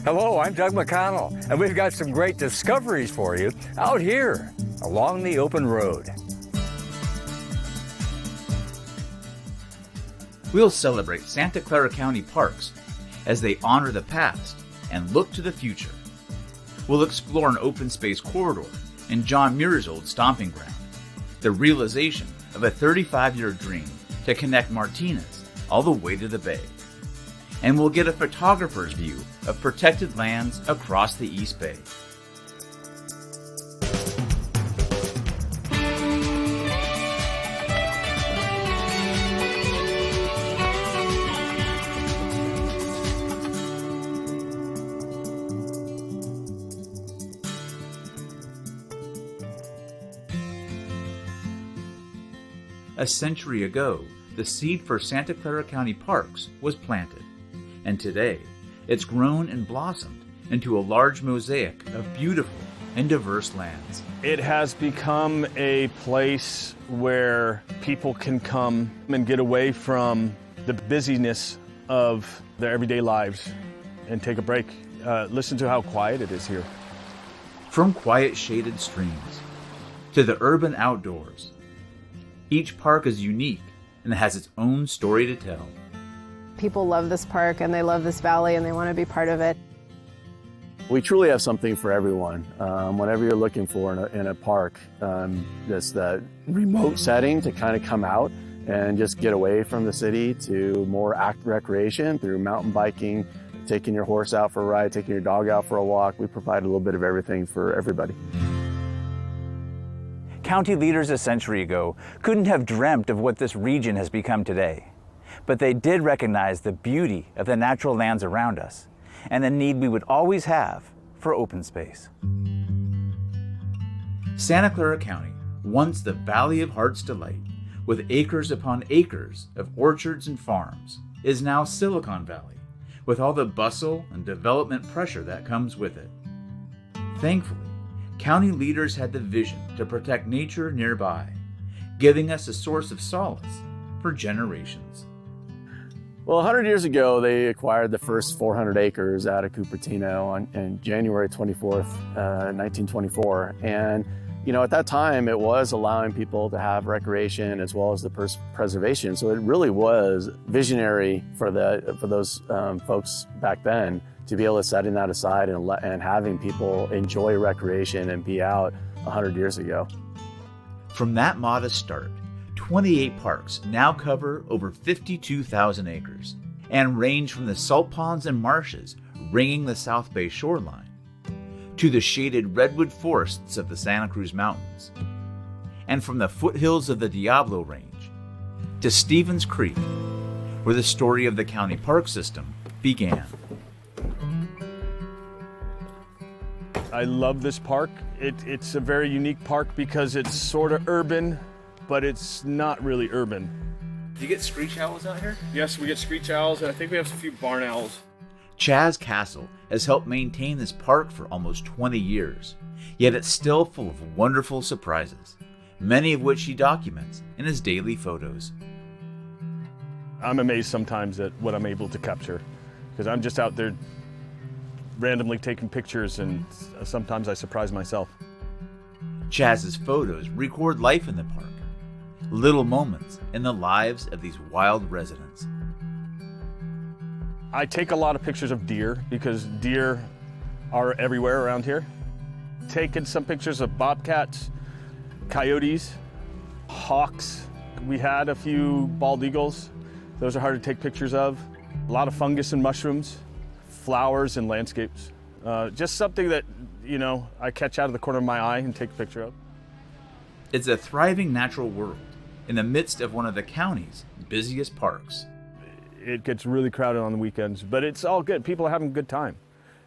Hello, I'm Doug McConnell, and we've got some great discoveries for you out here along the open road. We'll celebrate Santa Clara County Parks as they honor the past and look to the future. We'll explore an open space corridor in John Muir's old stomping ground, the realization of a 35-year dream to connect Martinez all the way to the bay. And we'll get a photographer's view of protected lands across the East Bay. A century ago, the seed for Santa Clara County Parks was planted, and today it's grown and blossomed into a large mosaic of beautiful and diverse lands. It has become a place where people can come and get away from the busyness of their everyday lives and take a break. Listen to how quiet it is here. From quiet shaded streams to the urban outdoors, each park is unique and has its own story to tell. People love this park and they love this valley and they want to be part of it. We truly have something for everyone. Whatever you're looking for in a park, just that remote setting to kind of come out and just get away from the city to more active recreation through mountain biking, taking your horse out for a ride, taking your dog out for a walk. We provide a little bit of everything for everybody. County leaders a century ago couldn't have dreamt of what this region has become today. But they did recognize the beauty of the natural lands around us and the need we would always have for open space. Santa Clara County, once the Valley of Heart's Delight, with acres upon acres of orchards and farms, is now Silicon Valley, with all the bustle and development pressure that comes with it. Thankfully, county leaders had the vision to protect nature nearby, giving us a source of solace for generations. Well, 100 years ago, they acquired the first 400 acres out of Cupertino on January 24th, 1924. And, at that time, it was allowing people to have recreation as well as the preservation. So it really was visionary for those folks back then to be able to setting that aside and having people enjoy recreation and be out 100 years ago. From that modest start, 28 parks now cover over 52,000 acres and range from the salt ponds and marshes ringing the South Bay shoreline to the shaded redwood forests of the Santa Cruz Mountains, and from the foothills of the Diablo Range to Stevens Creek, where the story of the county park system began. I love this park. It's a very unique park because it's sort of urban, but it's not really urban. Do you get screech owls out here? Yes, we get screech owls, and I think we have a few barn owls. Chaz Castle has helped maintain this park for almost 20 years, yet it's still full of wonderful surprises, many of which he documents in his daily photos. I'm amazed sometimes at what I'm able to capture, because I'm just out there randomly taking pictures, and sometimes I surprise myself. Chaz's photos record life in the park, little moments in the lives of these wild residents. I take a lot of pictures of deer because deer are everywhere around here. Taken some pictures of bobcats, coyotes, hawks. We had a few bald eagles. Those are hard to take pictures of. A lot of fungus and mushrooms, flowers and landscapes. Just something that, I catch out of the corner of my eye and take a picture of. It's a thriving natural world in the midst of one of the county's busiest parks. It gets really crowded on the weekends, but it's all good. People are having a good time.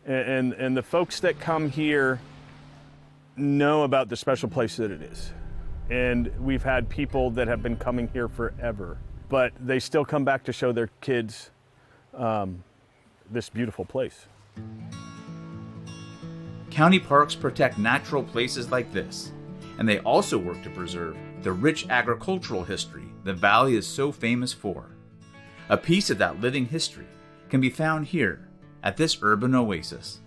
And the folks that come here know about the special place that it is. And we've had people that have been coming here forever, but they still come back to show their kids this beautiful place. County parks protect natural places like this, and they also work to preserve the rich agricultural history the valley is so famous for. A piece of that living history can be found here at this urban oasis.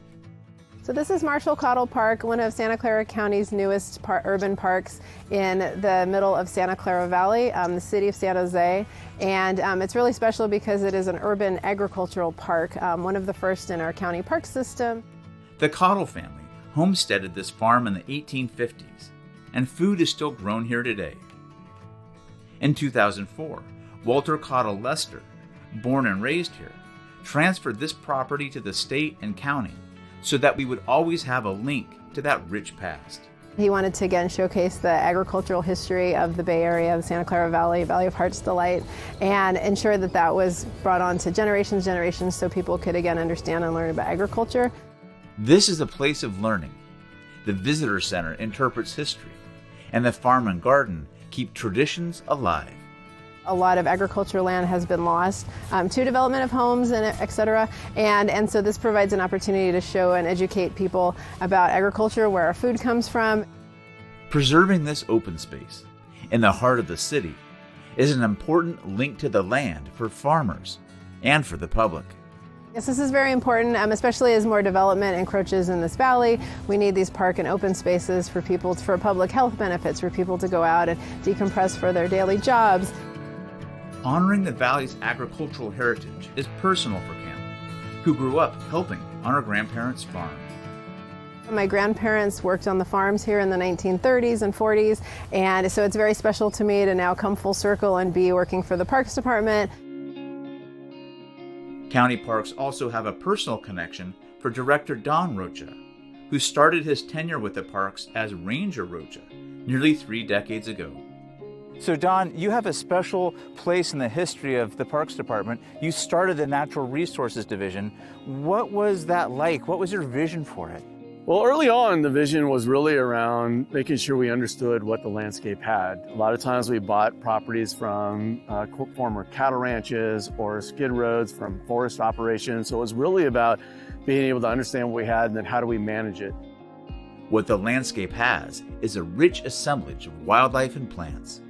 So this is Marshall Cottle Park, one of Santa Clara County's newest urban parks in the middle of Santa Clara Valley, the city of San Jose. And it's really special because it is an urban agricultural park, one of the first in our county park system. The Cottle family homesteaded this farm in the 1850s, and food is still grown here today. In 2004, Walter Cottle Lester, born and raised here, transferred this property to the state and county so that we would always have a link to that rich past. He wanted to again showcase the agricultural history of the Bay Area, the Santa Clara Valley, Valley of Heart's Delight, and ensure that that was brought on to generations so people could again understand and learn about agriculture. This is a place of learning. The visitor center interprets history, and the farm and garden keep traditions alive. A lot of agricultural land has been lost to development of homes and et cetera. And so this provides an opportunity to show and educate people about agriculture, where our food comes from. Preserving this open space in the heart of the city is an important link to the land for farmers and for the public. Yes, this is very important, especially as more development encroaches in this valley. We need these park and open spaces for people, for public health benefits, for people to go out and decompress for their daily jobs. Honoring the valley's agricultural heritage is personal for Cameron, who grew up helping on her grandparents' farm. My grandparents worked on the farms here in the 1930s and 40s, and so it's very special to me to now come full circle and be working for the Parks Department. County Parks also have a personal connection for Director Don Rocha, who started his tenure with the parks as Ranger Rocha nearly 3 decades ago. So Don, you have a special place in the history of the Parks Department. You started the Natural Resources Division. What was that like? What was your vision for it? Well, early on, the vision was really around making sure we understood what the landscape had. A lot of times we bought properties from former cattle ranches or skid roads from forest operations. So it was really about being able to understand what we had and then how do we manage it. What the landscape has is a rich assemblage of wildlife and plants.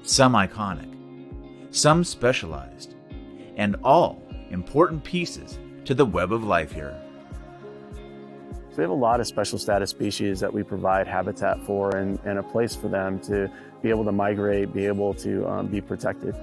Some iconic, some specialized, and all important pieces to the web of life here. So we have a lot of special status species that we provide habitat for and a place for them to be able to migrate, be able to be protected.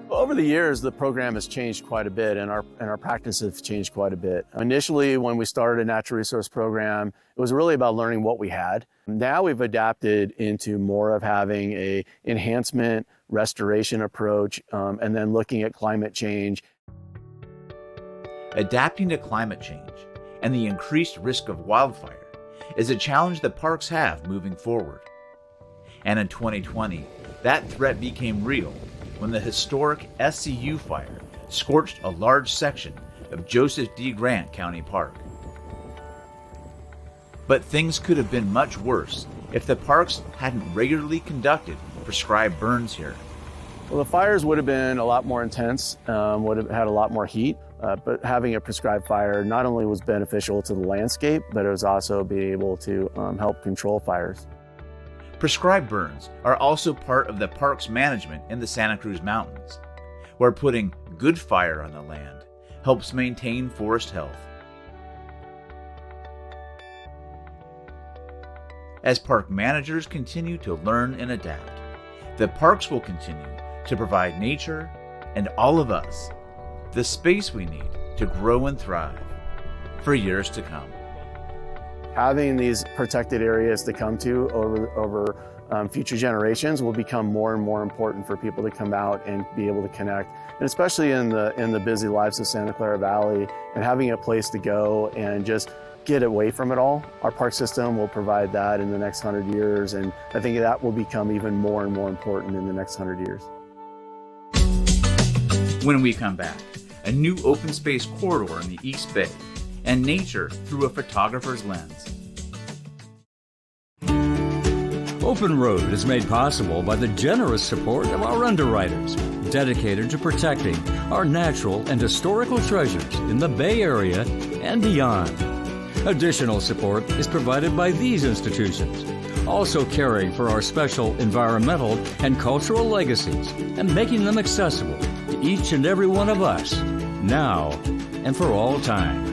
Over the years, the program has changed quite a bit, and our practices have changed quite a bit. Initially, when we started a natural resource program, it was really about learning what we had. Now we've adapted into more of having a enhancement, restoration approach, and then looking at climate change. Adapting to climate change and the increased risk of wildfire is a challenge the parks have moving forward. And in 2020, that threat became real when the historic SCU fire scorched a large section of Joseph D. Grant County Park. But things could have been much worse if the parks hadn't regularly conducted prescribed burns here. Well, the fires would have been a lot more intense, would have had a lot more heat, but having a prescribed fire not only was beneficial to the landscape, but it was also being able to help control fires. Prescribed burns are also part of the park's management in the Santa Cruz Mountains, where putting good fire on the land helps maintain forest health. As park managers continue to learn and adapt, the parks will continue to provide nature and all of us the space we need to grow and thrive for years to come. Having these protected areas to come to over future generations will become more and more important for people to come out and be able to connect, and especially in the busy lives of Santa Clara Valley, and having a place to go and just get away from it all. Our park system will provide that in the next 100 years, and I think that will become even more and more important in the next 100 years. When we come back, a new open space corridor in the East Bay, and nature through a photographer's lens. OpenRoad is made possible by the generous support of our underwriters, dedicated to protecting our natural and historical treasures in the Bay Area and beyond. Additional support is provided by these institutions, also caring for our special environmental and cultural legacies and making them accessible to each and every one of us, now and for all time.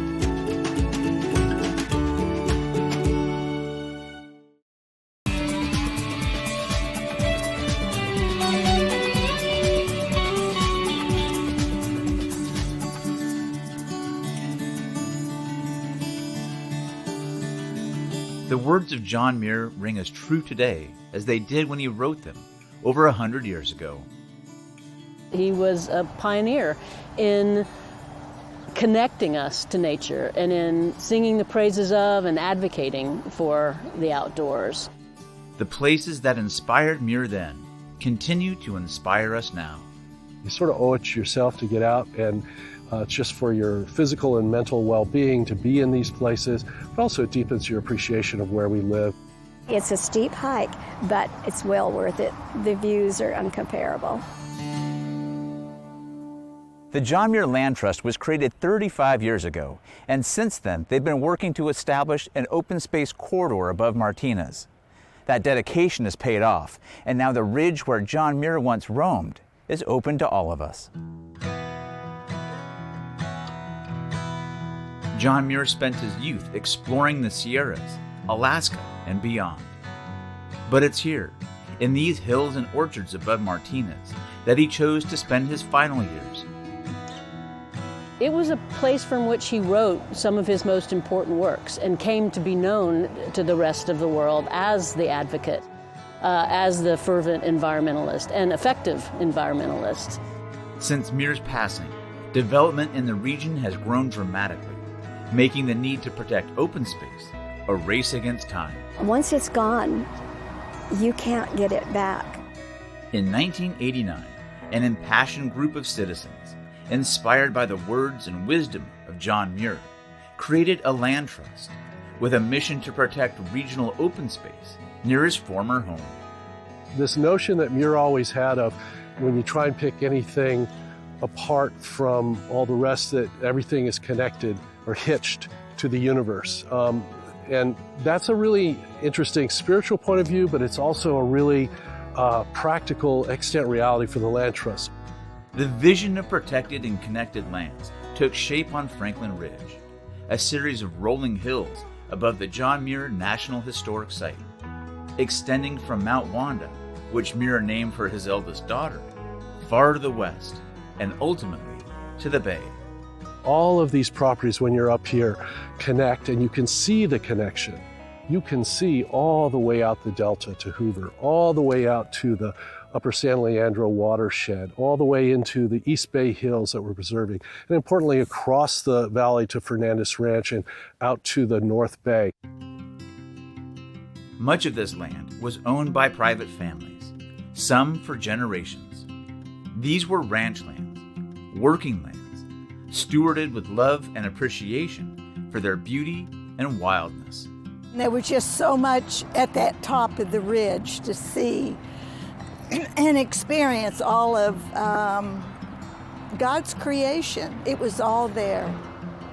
The words of John Muir ring as true today as they did when he wrote them over 100 years ago. He was a pioneer in connecting us to nature and in singing the praises of and advocating for the outdoors. The places that inspired Muir then continue to inspire us now. You sort of owe it to yourself to get out, and it's just for your physical and mental well-being to be in these places, but also it deepens your appreciation of where we live. It's a steep hike, but it's well worth it. The views are incomparable. The John Muir Land Trust was created 35 years ago, and since then they've been working to establish an open space corridor above Martinez. That dedication has paid off, and now the ridge where John Muir once roamed is open to all of us. John Muir spent his youth exploring the Sierras, Alaska, and beyond. But it's here, in these hills and orchards above Martinez, that he chose to spend his final years. It was a place from which he wrote some of his most important works and came to be known to the rest of the world as the advocate, as the fervent environmentalist and effective environmentalist. Since Muir's passing, development in the region has grown dramatically, making the need to protect open space a race against time. Once it's gone, you can't get it back. In 1989, an impassioned group of citizens, inspired by the words and wisdom of John Muir, created a land trust with a mission to protect regional open space near his former home. This notion that Muir always had of when you try and pick anything apart from all the rest, that everything is connected or hitched to the universe. And that's a really interesting spiritual point of view, but it's also a really practical extant reality for the land trust. The vision of protected and connected lands took shape on Franklin Ridge, a series of rolling hills above the John Muir National Historic Site, extending from Mount Wanda, which Muir named for his eldest daughter, far to the west, and ultimately to the bay. All of these properties, when you're up here, connect, and you can see the connection. You can see all the way out the delta to Hoover, all the way out to the Upper San Leandro watershed, all the way into the East Bay Hills that we're preserving, and importantly across the valley to Fernandez Ranch and out to the North Bay. Much of this land was owned by private families, some for generations. These were ranch lands, working lands, stewarded with love and appreciation for their beauty and wildness. There was just so much at that top of the ridge to see and experience all of God's creation. It was all there.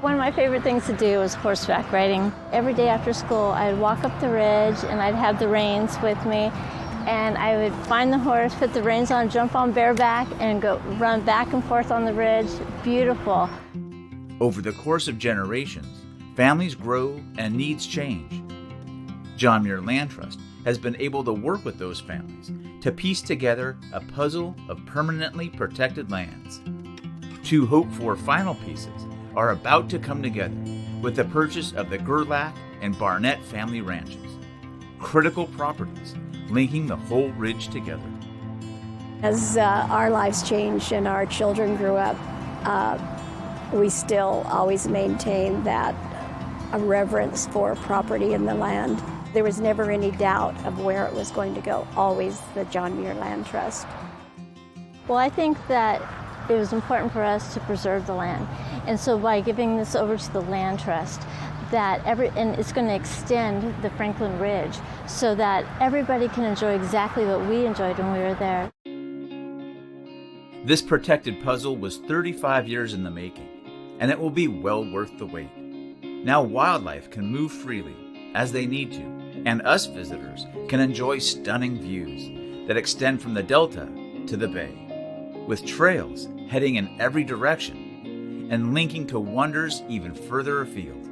One of my favorite things to do was horseback riding. Every day after school, I'd walk up the ridge and I'd have the reins with me, and I would find the horse, put the reins on, jump on bareback, and go run back and forth on the ridge. Beautiful. Over the course of generations, families grow and needs change. John Muir Land Trust has been able to work with those families to piece together a puzzle of permanently protected lands. Two hoped-for final pieces are about to come together with the purchase of the Gerlach and Barnett family ranches, critical properties linking the whole ridge together. As our lives changed and our children grew up, we still always maintained that a reverence for property and the land. There was never any doubt of where it was going to go, always the John Muir Land Trust. Well, I think that it was important for us to preserve the land. And so by giving this over to the Land Trust, and it's going to extend the Franklin Ridge so that everybody can enjoy exactly what we enjoyed when we were there. This protected puzzle was 35 years in the making, and it will be well worth the wait. Now wildlife can move freely as they need to, and us visitors can enjoy stunning views that extend from the delta to the bay, with trails heading in every direction and linking to wonders even further afield.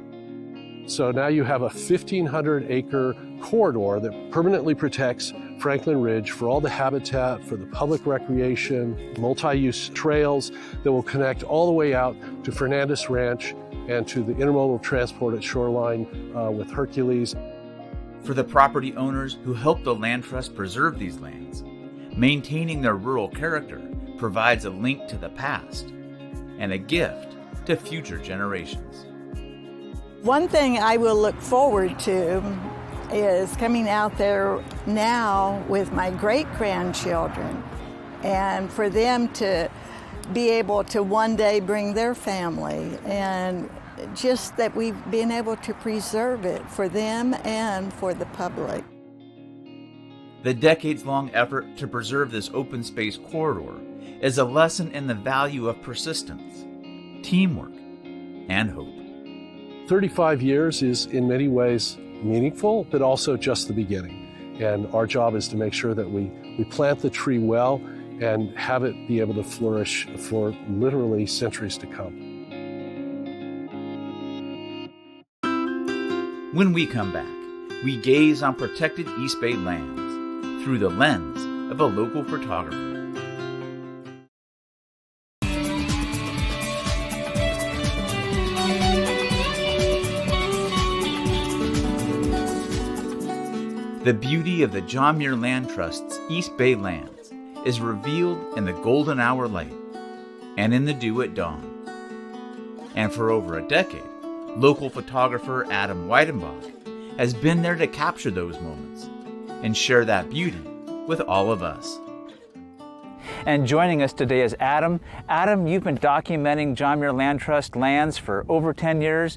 So now you have a 1,500-acre corridor that permanently protects Franklin Ridge for all the habitat, for the public recreation, multi-use trails that will connect all the way out to Fernandez Ranch and to the intermodal transport at Shoreline with Hercules. For the property owners who help the Land Trust preserve these lands, maintaining their rural character provides a link to the past and a gift to future generations. One thing I will look forward to is coming out there now with my great-grandchildren and for them to be able to one day bring their family, and just that we've been able to preserve it for them and for the public. The decades-long effort to preserve this open space corridor is a lesson in the value of persistence, teamwork, and hope. 35 years is in many ways meaningful, but also just the beginning. And our job is to make sure that we plant the tree well and have it be able to flourish for literally centuries to come. When we come back, we gaze on protected East Bay lands through the lens of a local photographer. The beauty of the John Muir Land Trust's East Bay lands is revealed in the golden hour light and in the dew at dawn. And for over a decade, local photographer Adam Weidenbach has been there to capture those moments and share that beauty with all of us. And joining us today is Adam. Adam, you've been documenting John Muir Land Trust lands for over 10 years.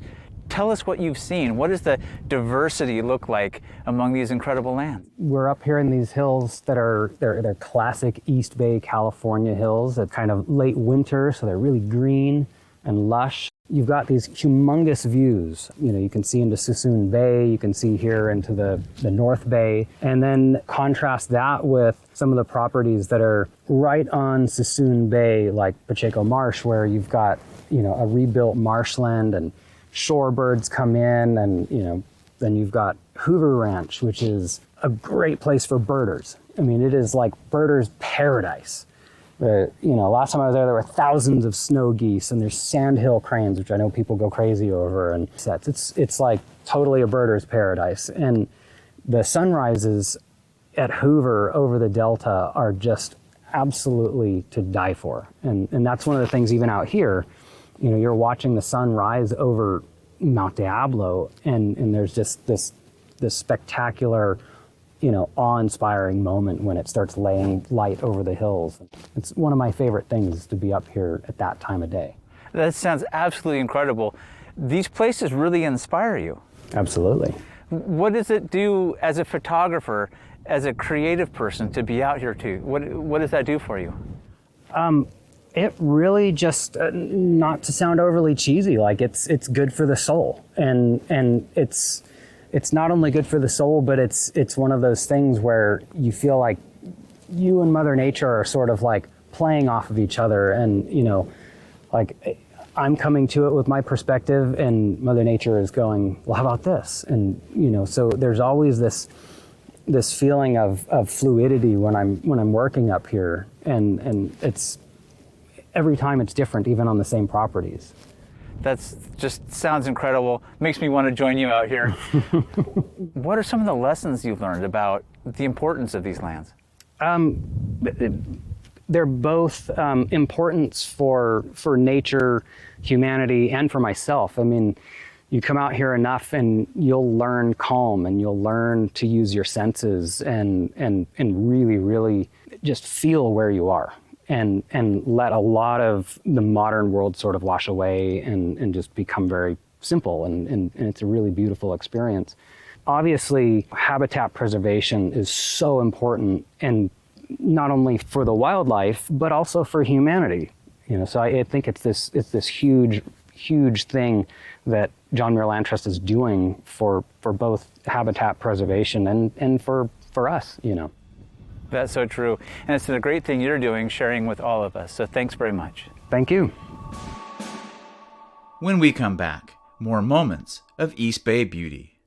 Tell us what you've seen. What does the diversity look like among these incredible lands? We're up here in these hills that are they're classic East Bay, California hills. It's kind of late winter, so they're really green and lush. You've got these humongous views. You can see into Suisun Bay, you can see here into the North Bay, and then contrast that with some of the properties that are right on Suisun Bay, like Pacheco Marsh, where you've got, a rebuilt marshland and shorebirds come in, and then you've got Hoover Ranch, which is a great place for birders. I mean, it is like birders' paradise. Last time I was there were thousands of snow geese, and there's sandhill cranes, which I know people go crazy over, and it's like totally a birder's paradise. And the sunrises at Hoover over the Delta are just absolutely to die for. And that's one of the things even out here. You're watching the sun rise over Mount Diablo, and there's just this spectacular, awe-inspiring moment when it starts laying light over the hills. It's one of my favorite things to be up here at that time of day. That sounds absolutely incredible. These places really inspire you. Absolutely. What does it do as a photographer, as a creative person, to be out here too? What does that do for you? It really just, not to sound overly cheesy, like it's good for the soul, and it's not only good for the soul, but it's one of those things where you feel like you and Mother Nature are sort of like playing off of each other, and like I'm coming to it with my perspective, and Mother Nature is going, well, how about this? And so there's always this feeling of fluidity when I'm working up here, and it's. Every time it's different, even on the same properties. That's just sounds incredible. Makes me want to join you out here. What are some of the lessons you've learned about the importance of these lands? They're both importance for nature, humanity, and for myself. I mean, you come out here enough and you'll learn calm, and you'll learn to use your senses and really, really just feel where you are. And let a lot of the modern world sort of wash away and just become very simple, and it's a really beautiful experience. Obviously, habitat preservation is so important, and not only for the wildlife, but also for humanity. So I think it's this huge thing that John Muir Land Trust is doing for both habitat preservation and for us, That's so true. And it's a great thing you're doing, sharing with all of us. So thanks very much. Thank you. When we come back, more moments of East Bay beauty.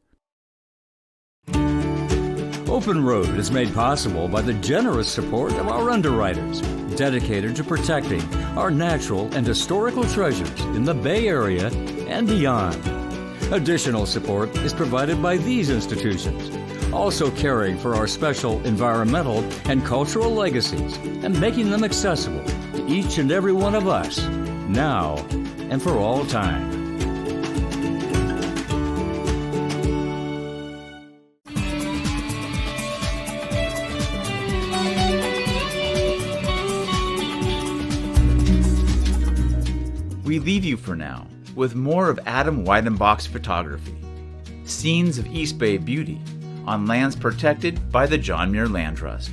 OpenRoad is made possible by the generous support of our underwriters, dedicated to protecting our natural and historical treasures in the Bay Area and beyond. Additional support is provided by these institutions, also caring for our special environmental and cultural legacies and making them accessible to each and every one of us, now and for all time. We leave you for now with more of Adam Weidenbach's photography, Scenes of East Bay Beauty, on lands protected by the John Muir Land Trust.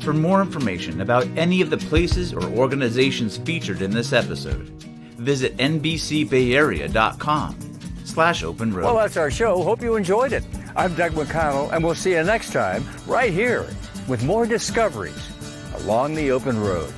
For more information about any of the places or organizations featured in this episode, visit nbcbayarea.com/OpenRoad. Well, that's our show. Hope you enjoyed it. I'm Doug McConnell, and we'll see you next time right here with more discoveries along the open road.